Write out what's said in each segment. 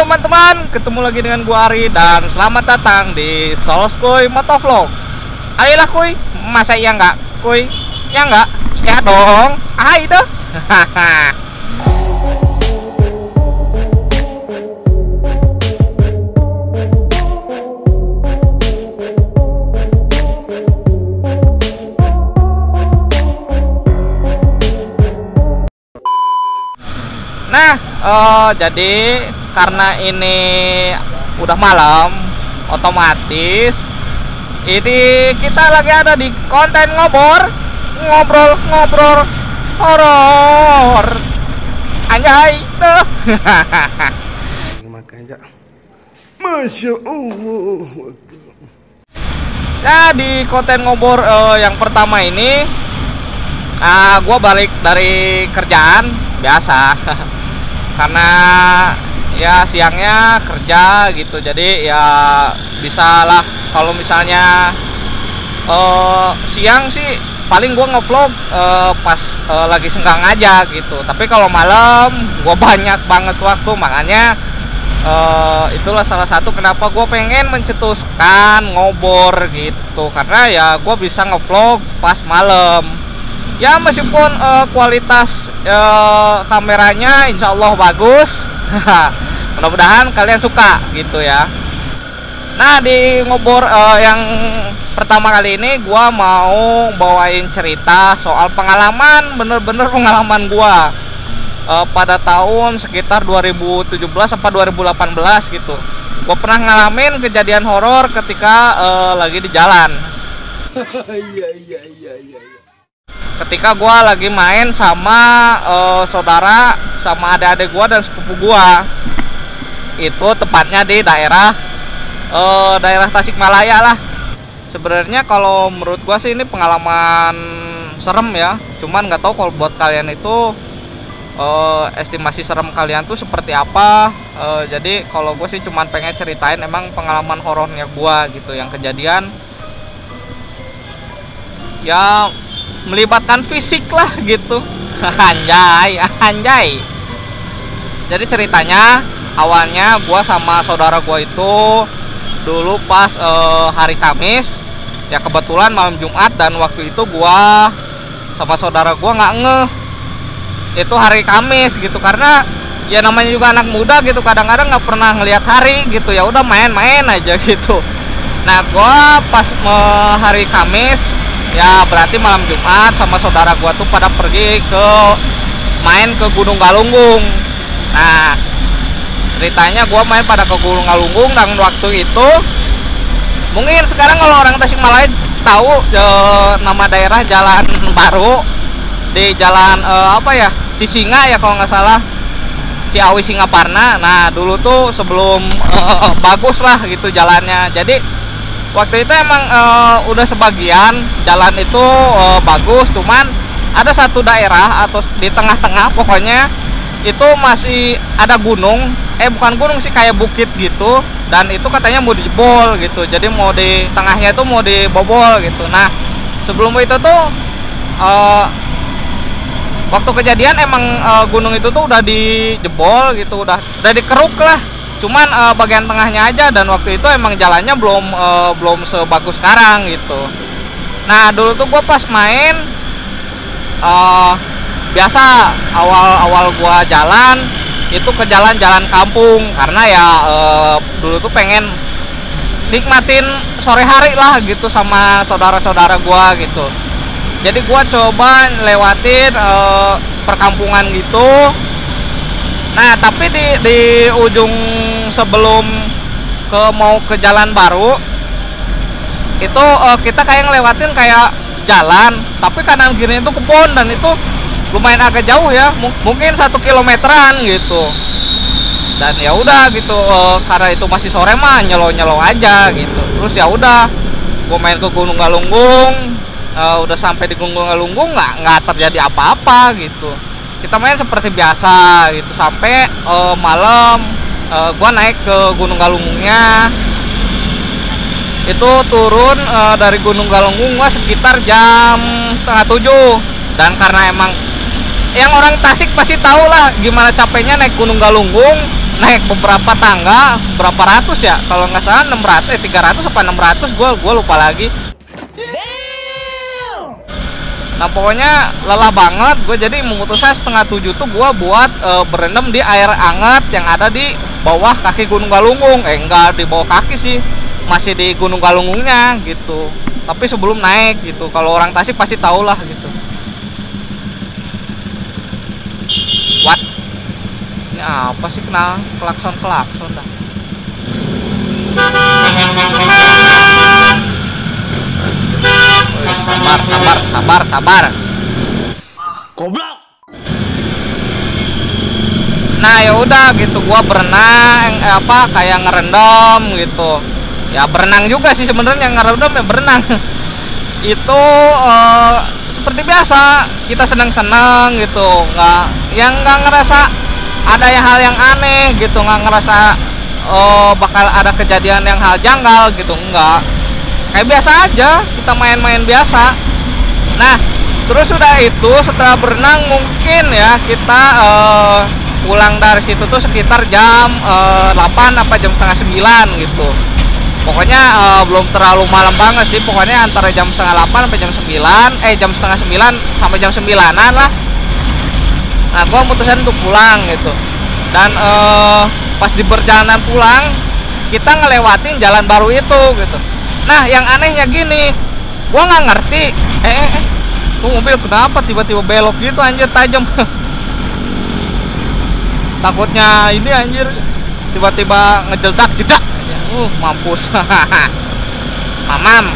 teman-teman, ketemu lagi dengan gua Ari dan selamat datang di Solskoy Motovlog. Ayolah kuy, masa iya enggak kuy? Ya enggak? Ya dong. Ah itu. Nah, jadi karena ini udah malam, otomatis ini kita lagi ada di konten ngobrol horor. Anjay tuh. Makanya Masya Allah. Nah, di konten ngobrol yang pertama ini gua balik dari kerjaan biasa. Karena ya siangnya kerja gitu, jadi ya bisa lah kalau misalnya siang sih paling gua ngevlog pas lagi senggang aja gitu. Tapi kalau malam gua banyak banget waktu, makanya itulah salah satu kenapa gua pengen mencetuskan ngobor gitu, karena ya gua bisa ngevlog pas malam. Ya meskipun kualitas kameranya insya Allah bagus. Mudah-mudahan kalian suka gitu ya. Nah, di ngobor yang pertama kali ini gua mau bawain cerita soal pengalaman, bener-bener pengalaman gua pada tahun sekitar 2017 sampai 2018 gitu. Gua pernah ngalamin kejadian horor ketika lagi di jalan. Iya. Ketika gua lagi main sama saudara, sama adik-adik gua dan sepupu gua. Itu tepatnya di daerah Tasikmalaya lah. Sebenarnya kalau menurut gua sih ini pengalaman serem ya. Cuman nggak tahu kalau buat kalian itu estimasi serem kalian tuh seperti apa. Jadi kalau gue sih cuman pengen ceritain emang pengalaman horornya gua gitu, yang kejadian ya melibatkan fisik lah gitu. Anjay. Jadi ceritanya awalnya gua sama saudara gua itu dulu pas hari Kamis ya, kebetulan malam Jumat, dan waktu itu gua sama saudara gua nggak ngeh itu hari Kamis gitu, karena ya namanya juga anak muda gitu, kadang-kadang nggak pernah ngelihat hari gitu, ya udah main-main aja gitu. Nah, gua pas hari Kamis ya berarti malam Jumat sama saudara gua tuh pada pergi main ke Gunung Galunggung. Nah, ceritanya gua main pada ke Gunung Galunggung, dan waktu itu mungkin sekarang kalau orang Tasikmalaya tahu nama daerah Jalan Baru di jalan Cisinga ya kalau nggak salah, Ciawi Singaparna. Nah, dulu tuh sebelum bagus lah gitu jalannya. Jadi waktu itu emang udah sebagian jalan itu bagus, cuman ada satu daerah atau di tengah-tengah pokoknya itu masih ada gunung, bukan gunung sih, kayak bukit gitu, dan itu katanya mau dijebol gitu. Jadi mau di tengahnya itu mau dibobol gitu. Nah, sebelum itu tuh waktu kejadian emang gunung itu tuh udah dijebol gitu, udah dikeruk lah. Cuman bagian tengahnya aja, dan waktu itu emang jalannya belum sebagus sekarang gitu. Nah, dulu tuh gue pas main biasa awal gue jalan itu ke jalan kampung, karena ya dulu tuh pengen nikmatin sore hari lah gitu sama saudara-saudara gue gitu. Jadi gue coba lewatin perkampungan gitu. Nah, tapi di ujung sebelum mau ke Jalan Baru itu kita kayak ngelewatin kayak jalan, tapi kanan kiri itu kebun, dan itu lumayan agak jauh ya, mungkin 1 kilometeran gitu. Dan ya udah gitu, karena itu masih sore mah nyelo aja gitu. Terus ya udah gue main ke Gunung Galunggung. Udah sampai di Gunung Galunggung nggak terjadi apa-apa gitu. Kita main seperti biasa gitu sampai malam. Gua naik ke Gunung Galunggungnya itu turun dari Gunung Galunggung gua sekitar jam 6:30, dan karena emang yang orang Tasik pasti tahu lah gimana capeknya naik Gunung Galunggung naik beberapa tangga, berapa ratus ya, kalau nggak salah 600, 300 apa 600, gue lupa lagi. Nah pokoknya lelah banget, gue jadi memutuskan setengah 7 tuh gue buat berendam di air hangat yang ada di bawah kaki Gunung Galunggung. Enggak di bawah kaki sih, masih di Gunung Galunggungnya gitu. Tapi sebelum naik gitu, kalau orang Tasik pasti tau lah gitu. What? Ini apa sih, kena klakson dah. Sabar. Goblok. Nah ya udah gitu, gua berenang, kayak ngerendam gitu. Ya berenang juga sih sebenarnya, ngerendam ya berenang. Itu seperti biasa, kita senang-senang gitu, nggak ngerasa ada hal yang aneh gitu, nggak ngerasa bakal ada kejadian yang hal janggal gitu, enggak. Kayak biasa aja, kita main-main biasa. Nah, terus udah itu setelah berenang mungkin ya kita pulang dari situ tuh sekitar jam 8 apa jam setengah 9 gitu. Pokoknya belum terlalu malam banget sih, pokoknya antara jam setengah 8 sampai jam 9, jam setengah 9 sampai jam 9-an lah. Nah, gua mutusin untuk pulang gitu. Dan pas di perjalanan pulang, kita ngelewatin jalan baru itu gitu. Nah, yang anehnya gini, gua nggak ngerti, tuh mobil kenapa tiba-tiba belok gitu anjir, tajam. Takutnya ini anjir, tiba-tiba ngejeldak jedak. Mampus. Mamam.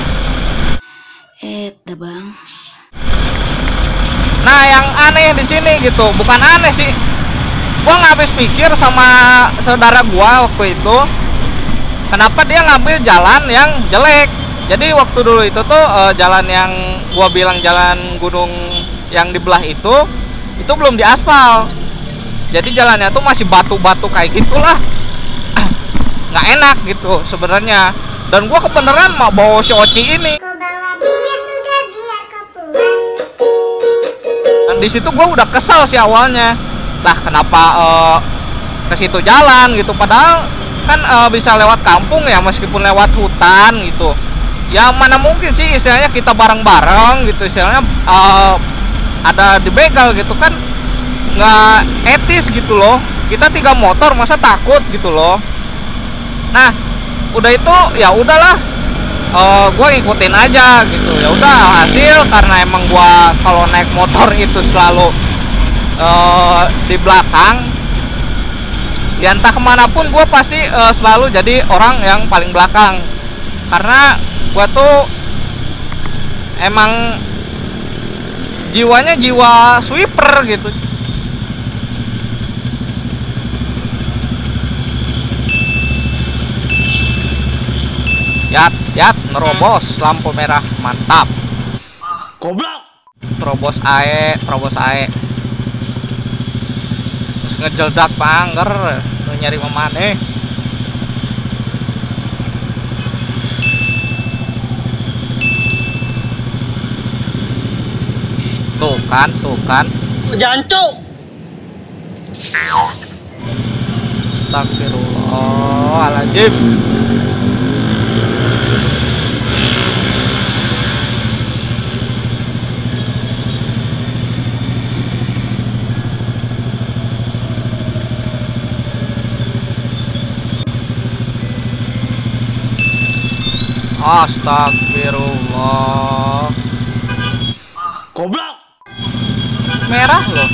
Bang. Nah, yang aneh di sini gitu, bukan aneh sih. Gua nggak habis pikir sama saudara gua waktu itu. Kenapa dia ngambil jalan yang jelek? Jadi waktu dulu itu tuh jalan yang gua bilang jalan gunung yang di belah itu belum diaspal. Jadi jalannya tuh masih batu-batu kayak gitulah. Nggak enak gitu sebenarnya. Dan gua kebenaran mau bawa si Oci ini. Dan di situ gua udah kesal sih awalnya. Lah kenapa ke situ jalan gitu, padahal kan bisa lewat kampung ya, meskipun lewat hutan gitu ya, mana mungkin sih istilahnya kita bareng-bareng gitu, istilahnya ada dibegal gitu kan, nggak etis gitu loh. Kita 3 motor masa takut gitu loh. Nah udah itu ya udahlah, gue ngikutin aja gitu. Ya udah, hasil karena emang gue kalau naik motor itu selalu di belakang. Ya entah kemanapun gue pasti selalu jadi orang yang paling belakang, karena gue tuh emang jiwanya jiwa sweeper gitu. Yat nerobos lampu merah, mantap. Goblok. Terobos ae. Ngejeldak pangger nyari memane. Tuh kan Jancuk. Astagfirullahaladzim. Astagfirullah. Goblok. Merah loh.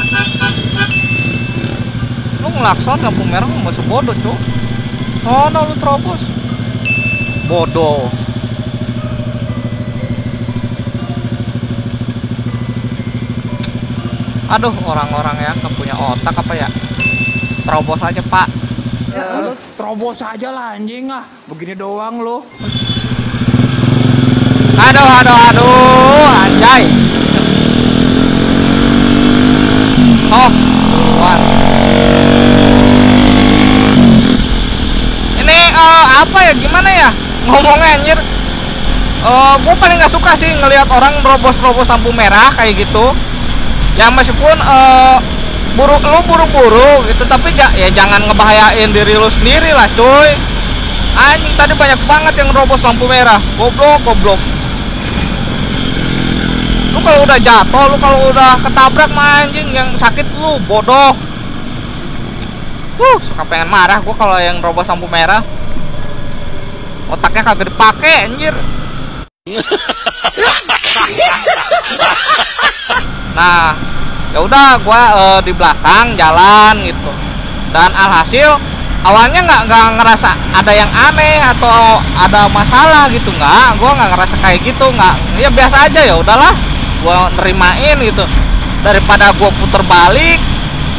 Lu ngelakson lampu merah masih bodoh, cuk. Sono lu terobos. Bodoh. Aduh, orang-orang ya nggak punya otak apa ya? Terobos aja, Pak. Ya, terobos aja lah anjing ah. Begini doang lo. Aduh, anjay. Oh, keluar. Ini apa ya, gimana ya ngomongnya anjir. Gue paling gak suka sih ngelihat orang nerobos lampu merah kayak gitu. Ya meskipun buru-buru gitu, tapi ya jangan ngebahayain diri lu sendiri lah cuy. Anjing tadi banyak banget yang nerobos lampu merah, goblok. Lu kalau udah jatuh, lu kalau udah ketabrak mah anjing yang sakit lu bodoh. Suka pengen marah gua kalau yang nerobos lampu merah. Otaknya kagak dipake anjir. Nah, ya udah gua di belakang jalan gitu. Dan alhasil awalnya nggak ngerasa ada yang aneh atau ada masalah gitu, gua nggak ngerasa kayak gitu, nggak, ya biasa aja, ya udahlah gua nerimain gitu. Daripada gua puter balik,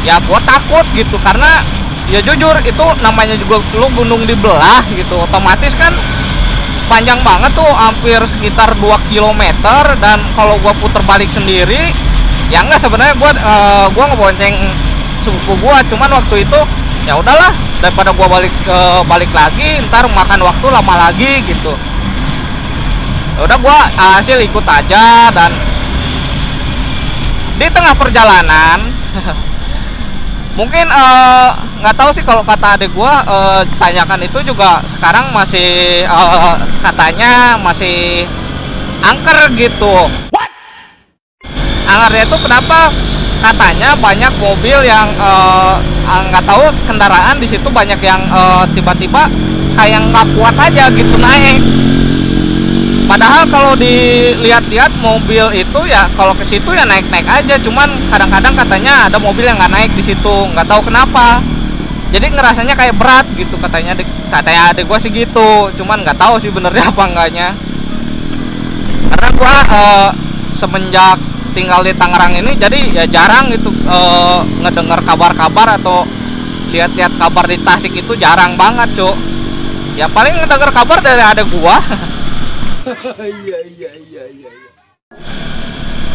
ya gua takut gitu, karena ya jujur itu namanya juga lu gunung dibelah gitu, otomatis kan panjang banget tuh, hampir sekitar 2 km. Dan kalau gua puter balik sendiri, ya enggak, sebenarnya gua ngebonceng sepupu gua, cuman waktu itu ya udahlah, daripada gua balik lagi ntar makan waktu lama lagi gitu. Ya udah gua hasil ikut aja. Dan di tengah perjalanan mungkin nggak tahu sih, kalau kata adik gua tanyakan itu juga sekarang masih katanya masih angker gitu. What? Angkernya itu kenapa? Katanya banyak mobil yang nggak tahu, kendaraan di situ banyak yang tiba-tiba kayak nggak kuat aja gitu naik. Padahal kalau dilihat-lihat mobil itu ya kalau ke situ ya naik-naik aja, cuman kadang-kadang katanya ada mobil yang nggak naik di situ, nggak tahu kenapa. Jadi ngerasanya kayak berat gitu katanya adek gua sih gitu, cuman nggak tahu sih benernya apa enggaknya. Karena gua semenjak tinggal di Tangerang ini jadi ya jarang gitu ngedengar kabar-kabar atau lihat-lihat kabar di Tasik, itu jarang banget, Cuk. Ya paling ngedengar kabar dari adek gua. Iya.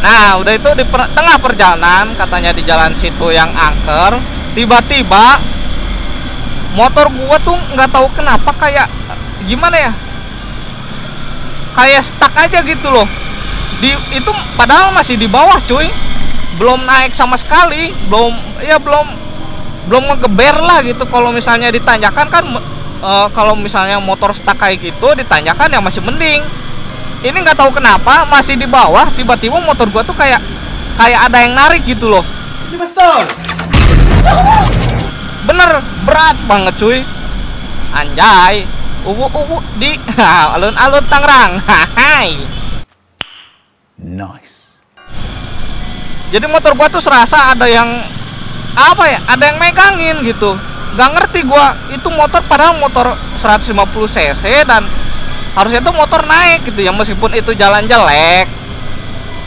Nah udah itu di tengah perjalanan, katanya di jalan situ yang angker, tiba-tiba motor gua tuh nggak tahu kenapa kayak gimana ya, kayak stuck aja gitu loh. Itu padahal masih di bawah cuy, belum naik sama sekali, belum ngegeber lah gitu. Kalau misalnya ditanyakan kan kalau misalnya motor stuck kayak gitu ditanyakan ya masih mending. Ini nggak tahu kenapa masih di bawah, tiba-tiba motor gua tuh kayak ada yang narik gitu loh. Ini betul. Bener, berat banget cuy. Anjay, di alun-alun Tangerang. Hai. Nice. Jadi motor gua tuh serasa ada yang apa ya, ada yang megangin gitu. Gak ngerti gua, itu motor padahal motor 150 cc dan harusnya tuh motor naik gitu ya, meskipun itu jalan jelek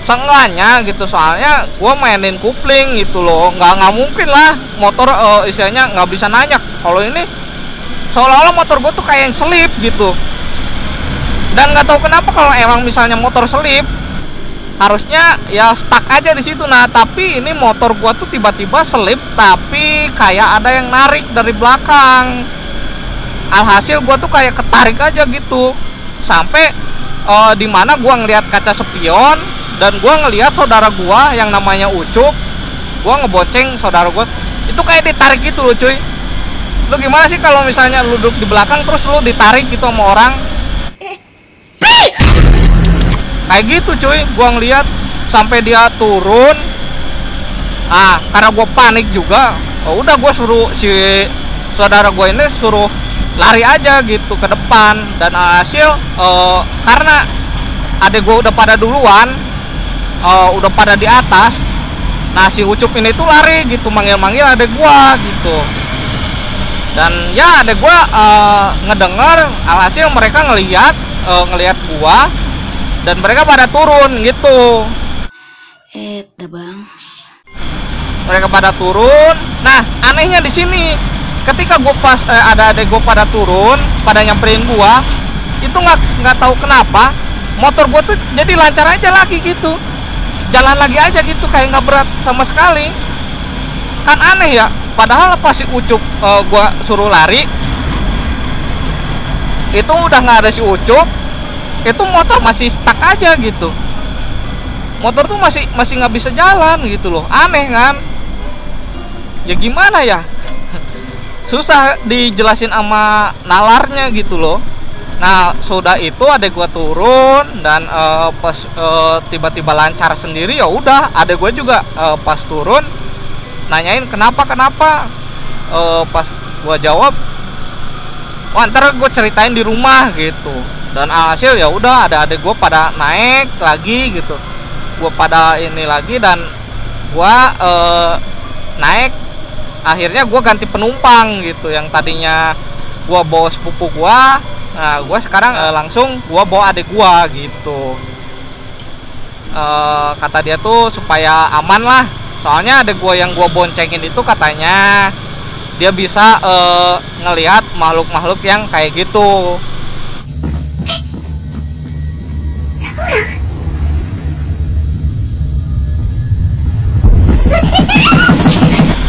seenggaknya gitu. Soalnya gua mainin kupling gitu loh, nggak mungkin lah motor istilahnya nggak bisa nanjak. Kalau ini seolah-olah motor gua tuh kayak yang selip gitu. Dan nggak tahu kenapa kalau emang misalnya motor selip harusnya ya stuck aja di situ. Nah tapi ini motor gua tuh tiba-tiba selip tapi kayak ada yang narik dari belakang. Alhasil gua tuh kayak ketarik aja gitu, sampai dimana gua ngelihat kaca spion dan gua ngelihat saudara gua yang namanya Ucup. Gua ngebonceng saudara gua itu kayak ditarik gitu loh cuy. Lu gimana sih kalau misalnya lu duduk di belakang terus lu ditarik gitu sama orang? Kayak gitu cuy, gua ngelihat sampai dia turun. Karena gua panik juga, udah gua suruh si saudara gua ini suruh lari aja gitu ke depan. Dan hasil karena adek gua udah pada duluan, udah pada di atas. Nah si Ucup ini tuh lari gitu, manggil-manggil adek gua gitu. Dan ya adek gua ngedenger, alhasil mereka ngelihat gua dan mereka pada turun gitu. Bang. Mereka pada turun. Nah anehnya di sini, ketika gue pas ada adek gue pada turun, pada nyamperin gua, itu nggak tahu kenapa motor gue tuh jadi lancar aja lagi gitu, jalan lagi aja gitu, kayak nggak berat sama sekali. Kan aneh ya, padahal pas si Ucup gua suruh lari, itu udah nggak ada si Ucup, itu motor masih stuck aja gitu. Motor tuh masih nggak bisa jalan gitu loh, aneh kan. ya gimana ya, susah dijelasin sama nalarnya gitu loh. Nah sudah itu adek gua turun dan pas tiba-tiba lancar sendiri, ya udah adek gua juga pas turun nanyain kenapa. Pas gua jawab, wah ntar gue ceritain di rumah gitu. Dan alhasil ya udah ada adek gue pada naik lagi gitu, gue pada ini lagi dan gue naik. Akhirnya gue ganti penumpang gitu, yang tadinya gue bawa sepupu gue, nah gue sekarang langsung gue bawa adek gue gitu. Kata dia tuh supaya aman lah, soalnya adek gue yang gue boncengin itu katanya dia bisa ngelihat makhluk-makhluk yang kayak gitu.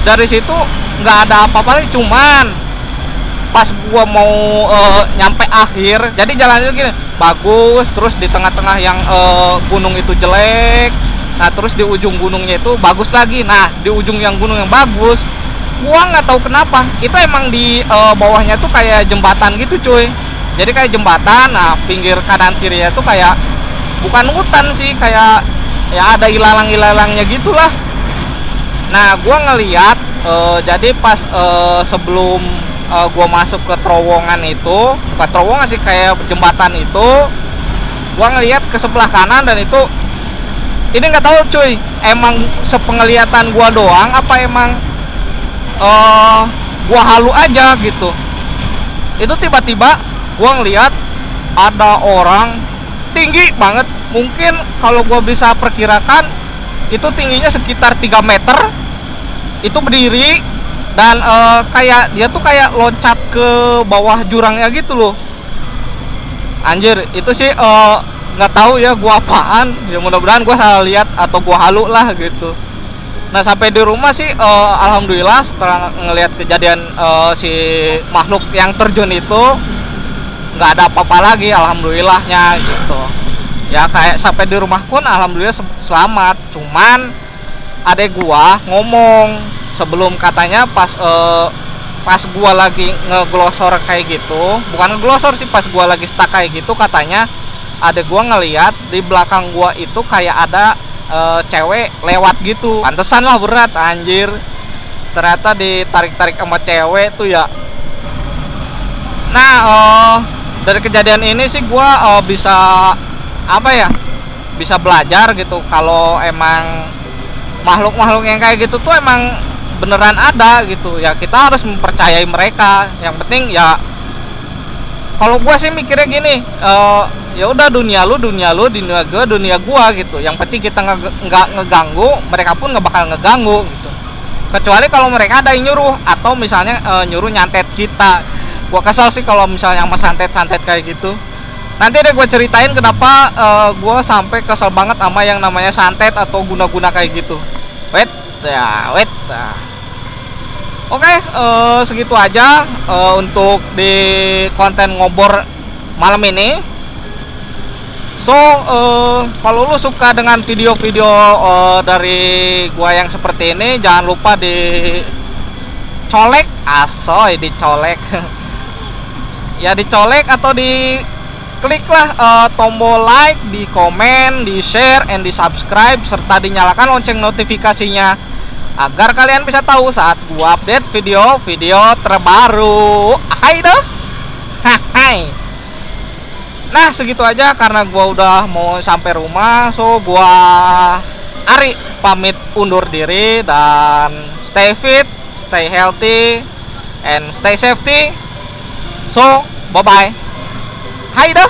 Dari situ nggak ada apa-apa, cuman pas gua mau nyampe akhir, jadi jalannya gini bagus, terus di tengah-tengah yang gunung itu jelek, nah terus di ujung gunungnya itu bagus lagi. Nah di ujung yang gunung yang bagus, gua nggak tahu kenapa itu emang di bawahnya tuh kayak jembatan gitu cuy. Jadi kayak jembatan, nah pinggir kanan kirinya tuh kayak bukan hutan sih, kayak ya ada ilalang-ilalangnya gitulah. Nah gua ngeliat jadi pas sebelum gua masuk ke terowongan itu, bukan terowongan sih, kayak jembatan itu, gua ngeliat ke sebelah kanan dan itu ini nggak tahu cuy, emang sepenglihatan gua doang apa emang gua halu aja gitu. Itu tiba-tiba gua ngeliat ada orang tinggi banget, mungkin kalau gua bisa perkirakan itu tingginya sekitar 3 meter, itu berdiri dan kayak dia tuh kayak loncat ke bawah jurangnya gitu loh. Anjir, itu sih nggak tahu ya gua apaan, ya mudah-mudahan gua salah lihat atau gua halu lah gitu. Nah sampai di rumah sih alhamdulillah setelah ngelihat kejadian si makhluk yang terjun itu nggak ada apa-apa lagi, alhamdulillahnya gitu. Ya kayak sampai di rumah pun alhamdulillah selamat. Cuman adek gua ngomong sebelum, katanya pas gua lagi ngeglosor kayak gitu, bukan ngeglosor sih, pas gua lagi stuck kayak gitu, katanya adek gua ngelihat di belakang gua itu kayak ada cewek lewat gitu. Pantesan lah berat anjir, ternyata ditarik-tarik sama cewek tuh ya. Nah dari kejadian ini sih gua bisa apa ya, bisa belajar gitu kalau emang makhluk-makhluk yang kayak gitu tuh emang beneran ada gitu ya, kita harus mempercayai mereka. Yang penting ya kalau gue sih mikirnya gini, ya udah dunia lu, dunia gua gitu. Yang penting kita nggak ngeganggu, mereka pun nggak bakal ngeganggu gitu. Kecuali kalau mereka ada yang nyuruh atau misalnya nyuruh nyantet kita. Gua kesel sih kalau misalnya sama santet-santet kayak gitu. Nanti deh gue ceritain kenapa gue sampai kesel banget sama yang namanya santet atau guna-guna kayak gitu. Wait. Oke, segitu aja untuk di konten ngobor malam ini. So, kalau lu suka dengan video-video dari gue yang seperti ini, jangan lupa dicolek, dicolek. Ya dicolek atau di kliklah tombol like, di komen, di share, and di subscribe, serta dinyalakan lonceng notifikasinya agar kalian bisa tahu saat gua update video-video terbaru. Hai dah. Hai. Nah segitu aja karena gua udah mau sampai rumah, so gua Ari pamit undur diri dan stay fit, stay healthy, and stay safety. So bye bye. Hai dah.